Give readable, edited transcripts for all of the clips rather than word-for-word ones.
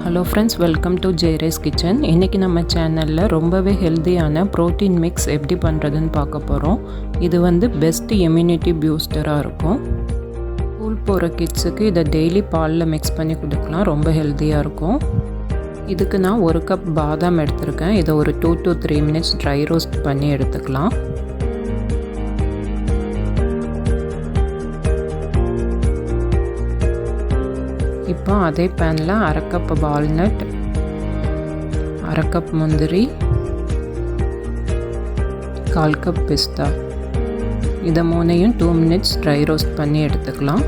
Hello friends, welcome to JeyRe's kitchen. இன்னைக்கு நம்ம சேனல்ல ரொம்பவே ஹெல்தியான புரோட்டீன் மிக்ஸ் எப்படி பண்றதுன்னு பார்க்க போறோம். இது பெஸ்ட் இம்யூனிட்டி பூஸ்டரா இருக்கும். ஸ்கூல் போற கிட்ஸ்க்கு இத டெய்லி பால்ல மிக்ஸ் பண்ணி கொடுக்கலாம். ரொம்ப ஹெல்தியா இருக்கும். இதுக்கு நான் 1 கப் பாதாம் எடுத்துர்க்கேன். இத ஒரு 2 to 3 minutes dry roast பண்ணி எடுத்துக்கலாம். இப்போ அதே பேன்ல 1/2 கப் வால்நட், 1/2 கப் முந்திரி, 1/4 கப் பிஸ்தா இத மூணையும் 2 minutes dry roast பண்ணி எடுத்துக்கலாம்.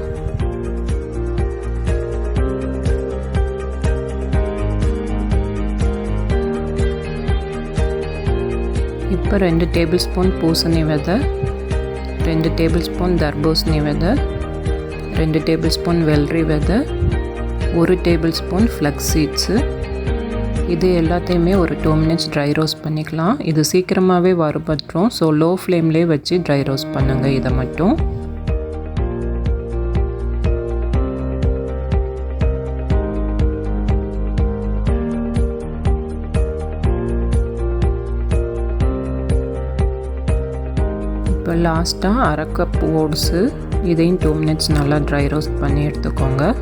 இப்போ 2 டேபிள்ஸ்பூன் பூசணி விதை, 2 டேபிள்ஸ்பூன் தர்பூசணி விதை, 2 டேபிள்ஸ்பூன் வெள்ளரி விதை, 1 டேபிள்ஸ்பூன் ஃப்ளக்ஸீட்ஸு இது எல்லாத்தையுமே ஒரு 2 minutes ட்ரை ரோஸ்ட் பண்ணிக்கலாம். இது சீக்கிரமாகவே வறுபட்டுரும். ஸோ லோ ஃப்ளேம்லேயே வச்சு ட்ரை ரோஸ்ட் பண்ணுங்கள் இதை மட்டும். இப்போ லாஸ்ட்டாக 1/2 கப் ஓட்ஸு இதையும் 2 minutes நல்லா ட்ரை ரோஸ்ட் பண்ணி எடுத்துக்கோங்க.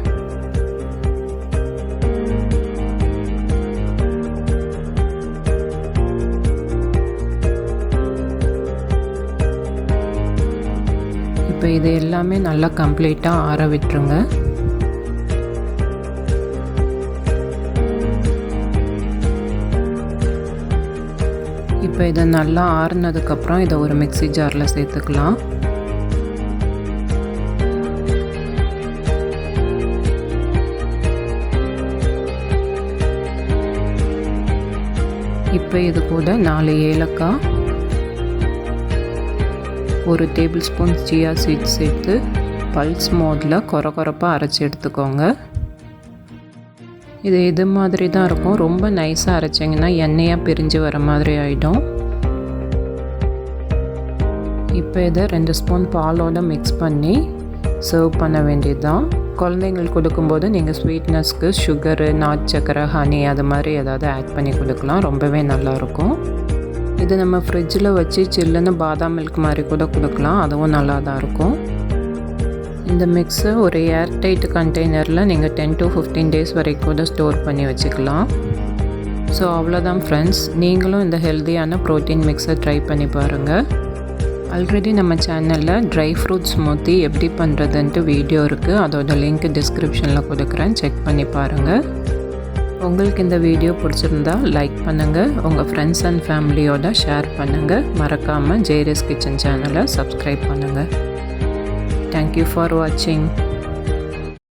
இப்போ இது எல்லாமே நல்லா கம்ப்ளீட்டாக ஆற விட்டுருங்க. இப்போ இதை நல்லா ஆறுனதுக்கப்புறம் இதை ஒரு மிக்ஸி ஜாரில் சேர்த்துக்கலாம். இப்போ இது கூட 4 ஏலக்காய், 1 டேபிள்ஸ்பூன் சியா சீட்ஸ் சேர்த்து பல்ஸ் மோடில் கொரப்பாக அரைச்சி எடுத்துக்கோங்க. இது இது மாதிரி தான் இருக்கும். ரொம்ப நைஸாக அரைச்சிங்கன்னா எண்ணெயாக பிரிஞ்சு வர மாதிரி ஆகிடும். இப்போ இதை 2 ஸ்பூன் பாலோடு மிக்ஸ் பண்ணி சர்வ் பண்ண வேண்டியது தான். குழந்தைங்களுக்கு கொடுக்கும்போது நீங்கள் ஸ்வீட்னஸ்க்கு சுகரு, நாட்டு சக்கரை, ஹனி அது மாதிரி ஏதாவது ஆட் பண்ணி கொடுக்கலாம். ரொம்பவே நல்லாயிருக்கும். இது நம்ம ஃப்ரிட்ஜில் வச்சு சில்லுன்னு பாதாம் மில்க் மாதிரி கூட கொடுக்கலாம். அதுவும் நல்லா தான் இருக்கும். இந்த மிக்ஸை ஒரு ஏர் டைட் கண்டெய்னரில் நீங்கள் 10 to 15 days வரைக்கும் கூட ஸ்டோர் பண்ணி வச்சுக்கலாம். ஸோ அவ்வளோதான் ஃப்ரெண்ட்ஸ், நீங்களும் இந்த ஹெல்த்தியான ப்ரோட்டீன் மிக்ஸை ட்ரை பண்ணி பாருங்கள். ஆல்ரெடி நம்ம சேனலில் ட்ரை ஃப்ரூட் ஸ்மூத்தி எப்படி பண்ணுறதுன்ட்டு வீடியோ இருக்குது. அதோட லிங்க் டிஸ்கிரிப்ஷனில் கொடுக்குறேன், செக் பண்ணி பாருங்கள். உங்களுக்கு இந்த வீடியோ பிடிச்சிருந்தா லைக் பண்ணுங்கள், உங்கள் ஃப்ரெண்ட்ஸ் அண்ட் ஃபேமிலியோட ஷேர் பண்ணுங்கள். மறக்காமல் JeyRe's கிச்சன் சேனலை சப்ஸ்கிரைப் பண்ணுங்கள். தேங்க்யூ ஃபார் வாட்சிங்.